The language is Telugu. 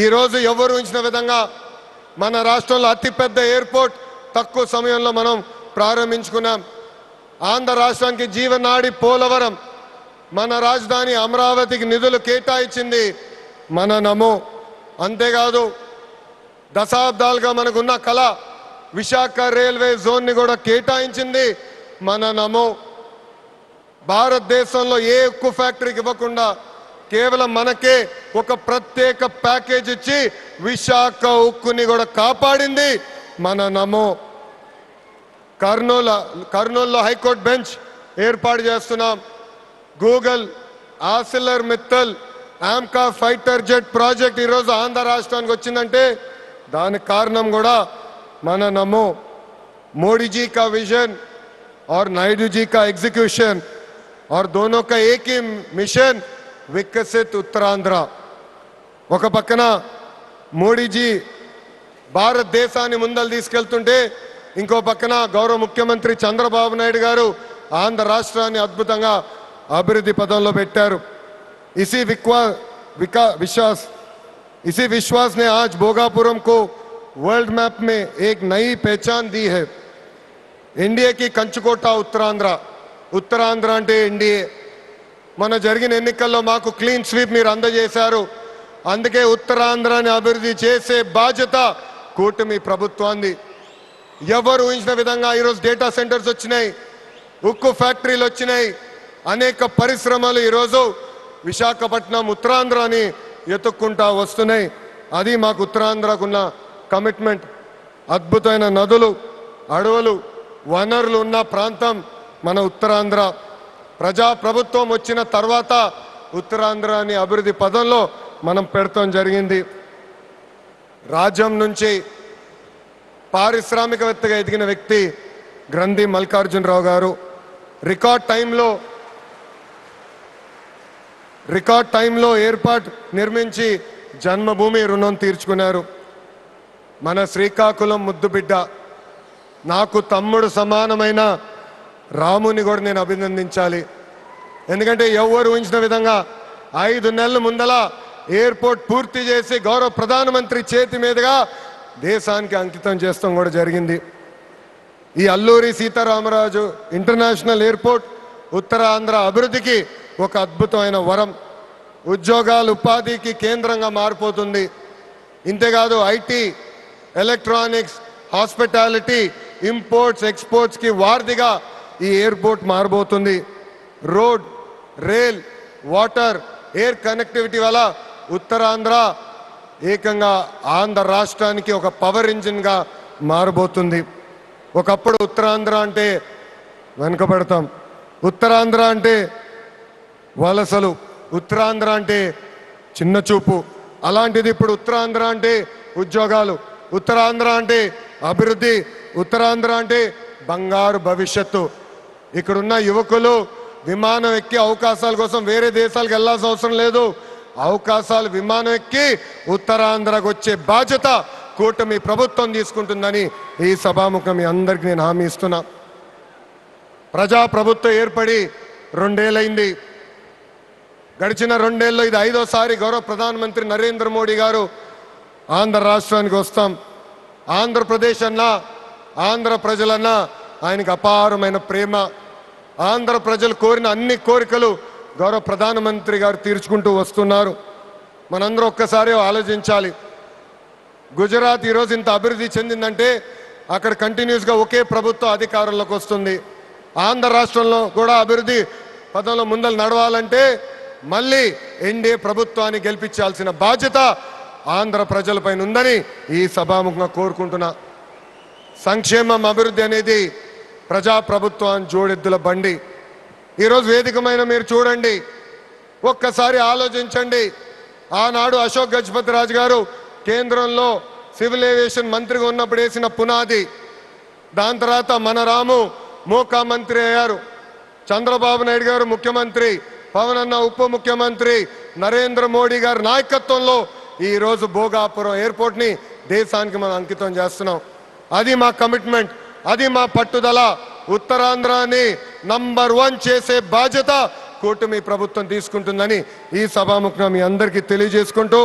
ఈరోజు ఎవరు ఊహించిన విధంగా మన రాష్ట్రంలో అతిపెద్ద ఎయిర్పోర్ట్ తక్కువ సమయంలో మనం ప్రారంభించుకున్నాం. ఆంధ్ర రాష్ట్రానికి జీవనాడి పోలవరం, మన రాజధాని అమరావతికి నిధులు కేటాయించింది మన నమో. అంతేకాదు దశాబ్దాలుగా మనకున్న కళ విశాఖ రైల్వే జోన్ని కూడా కేటాయించింది మన నమో. భారతదేశంలో ఏ ఉక్కు ఫ్యాక్టరీకి ఇవ్వకుండా కేవలం మనకే ఒక ప్రత్యేక ప్యాకేజ్ ఇచ్చి విశాఖ ఉక్కుని కూడా కాపాడింది మన నమో. కర్నూలులో హైకోర్టు బెంచ్ ఏర్పాటు చేస్తున్నాం. Google, ఆసిలర్ Mittal, AMCA fighter jet project ఈరోజు ఆంధ్ర రాష్ట్రానికి వచ్చిందంటే దానికి కారణం కూడా మన నమో. मोदी जी का विजन और नायडू जी का एग्जीक्यूशन और दोनों का एक ही मिशन, विकसित उत्तरांध्र. ఒక పక్కన మోడీజీ భారతదేశాన్ని ముందలు తీసుకెళ్తుంటే ఇంకో పక్కన గౌరవ ముఖ్యమంత్రి చంద్రబాబు నాయుడు గారు ఆంధ్ర రాష్ట్రాన్ని అద్భుతంగా అభివృద్ధి పదంలో పెట్టారు. इसी विश्वास ने आज भोगापुरम को वर्ल्ड मैप में एक नई पहचान दी है. एनडीए की कंचुकोट उत्तरांध्र అంటే ఎన్డీఏ. మన జరిగిన ఎన్నికల్లో మాకు క్లీన్ స్వీప్ మీరు అందజేశారు. అందుకే ఉత్తరాంధ్రాన్ని అభివృద్ధి చేసే బాధ్యత కూటమి ప్రభుత్వాన్ని. ఎవరు ఊహించిన విధంగా ఈరోజు డేటా సెంటర్స్ వచ్చినాయి, ఉక్కు ఫ్యాక్టరీలు వచ్చినాయి, అనేక పరిశ్రమలు ఈరోజు విశాఖపట్నం ఉత్తరాంధ్రాని ఎత్తుక్కుంటా వస్తున్నాయి. అది మాకు ఉత్తరాంధ్రకున్న కమిట్మెంట్. అద్భుతమైన నదులు, అడవులు, వనరులు ఉన్న ప్రాంతం మన ఉత్తరాంధ్ర. ప్రజా ప్రభుత్వం వచ్చిన తర్వాత ఉత్తరాంధ్రాని అభివృద్ధి పదంలో మనం పెడతాం జరిగింది. రాజ్యం నుంచి పారిశ్రామికవేత్తగా ఎదిగిన వ్యక్తి గ్రంథి మల్లికార్జునరావు గారు రికార్డ్ టైంలో ఏర్పాటు నిర్మించి జన్మభూమి రుణం తీర్చుకున్నారు. మన శ్రీకాకుళం ముద్దుబిడ్డ, నాకు తమ్ముడు సమానమైన రాముని కూడా నేను అభినందించాలి. ఎందుకంటే ఎవరు ఊహించిన విధంగా 5 నెలల ముందల ఎయిర్పోర్ట్ పూర్తి చేసి గౌరవ ప్రధానమంత్రి చేతి మీదుగా దేశానికి అంకితం చేస్తాం కూడా జరిగింది. ఈ అల్లూరి సీతారామరాజు ఇంటర్నేషనల్ ఎయిర్పోర్ట్ ఉత్తరాంధ్ర అభివృద్ధికి ఒక అద్భుతమైన వరం. ఉద్యోగాలు, ఉపాధికి కేంద్రంగా మారిపోతుంది. ఇంతేకాదు IT, electronics, hospitality, imports, exports కి వారధిగా ఈ ఎయిర్పోర్ట్ మారబోతుంది. Road, rail, water, air connectivity వల్ల ఉత్తరాంధ్ర ఏకంగా ఆంధ్ర రాష్ట్రానికి ఒక పవర్ ఇంజిన్ గా మారబోతుంది. ఒకప్పుడు ఉత్తరాంధ్ర అంటే వెనుకబడతాం, ఉత్తరాంధ్ర అంటే వలసలు, ఉత్తరాంధ్ర అంటే చిన్న చూపు. అలాంటిది ఇప్పుడు ఉత్తరాంధ్ర అంటే ఉద్యోగాలు, ఉత్తరాంధ్ర అంటే అభివృద్ధి, ఉత్తరాంధ్ర అంటే బంగారు భవిష్యత్తు. ఇక్కడున్న యువకులు విమానం ఎక్కి అవకాశాల కోసం వేరే దేశాలకు వెళ్లాల్సిన అవసరం లేదు. అవకాశాలు విమానం ఎక్కి ఉత్తరాంధ్రకు వచ్చే బాధ్యత కూటమి ప్రభుత్వం తీసుకుంటుందని ఈ సభాముఖం మీ అందరికీ నేను హామీ ఇస్తున్నా. ప్రజా ప్రభుత్వం ఏర్పడి 2 ఏళ్ళైంది. గడిచిన 2 ఏళ్ళలో ఇది 5వసారి గౌరవ ప్రధానమంత్రి నరేంద్ర మోడీ గారు ఆంధ్ర రాష్ట్రానికి వస్తాం. ఆంధ్రప్రదేశ్ అన్నా, ఆంధ్ర ప్రజలన్నా ఆయనకు అపారమైన ప్రేమ. ఆంధ్ర ప్రజలు కోరిన అన్ని కోరికలు గౌరవ ప్రధానమంత్రి గారు తీర్చుకుంటూ వస్తున్నారు. మనందరూ ఒక్కసారి ఆలోచించాలి. గుజరాత్ ఈరోజు ఇంత అభివృద్ధి చెందిందంటే అక్కడ కంటిన్యూస్గా ఒకే ప్రభుత్వం అధికారంలోకి వస్తుంది. ఆంధ్ర రాష్ట్రంలో కూడా అభివృద్ధి పదంలో ముందలు నడవాలంటే మళ్ళీ ఎన్డీఏ ప్రభుత్వాన్ని గెలిపించాల్సిన బాధ్యత ఆంధ్ర ప్రజలపైన ఉందని ఈ సభాముఖంగా కోరుకుంటున్నా. సంక్షేమం, అభివృద్ధి అనేది ప్రజాప్రభుత్వాన్ని జోడెద్దుల బండి. ఈరోజు వేదికమైన మీరు చూడండి, ఒక్కసారి ఆలోచించండి. ఆనాడు అశోక్ గజపతి రాజు గారు కేంద్రంలో సివిల్ ఏవియేషన్ మంత్రిగా ఉన్నప్పుడు వేసిన పునాది. దాని తర్వాత మన రాము మోకా మంత్రి అయ్యారు, చంద్రబాబు నాయుడు గారు ముఖ్యమంత్రి, పవన్ అన్న ఉప ముఖ్యమంత్రి, నరేంద్ర మోడీ గారి నాయకత్వంలో ఈరోజు భోగాపురం ఎయిర్పోర్ట్ ని దేశానికి మనం అంకితం చేస్తున్నాం. అది మా కమిట్మెంట్, అది మా పట్టుదల. ఉత్తరాంధ్రాని నంబర్ 1 చేసే బాధ్యత కూటమి ప్రభుత్వం తీసుకుంటుందని ఈ సభాముఖంగా మీ అందరికీ తెలియజేసుకుంటూ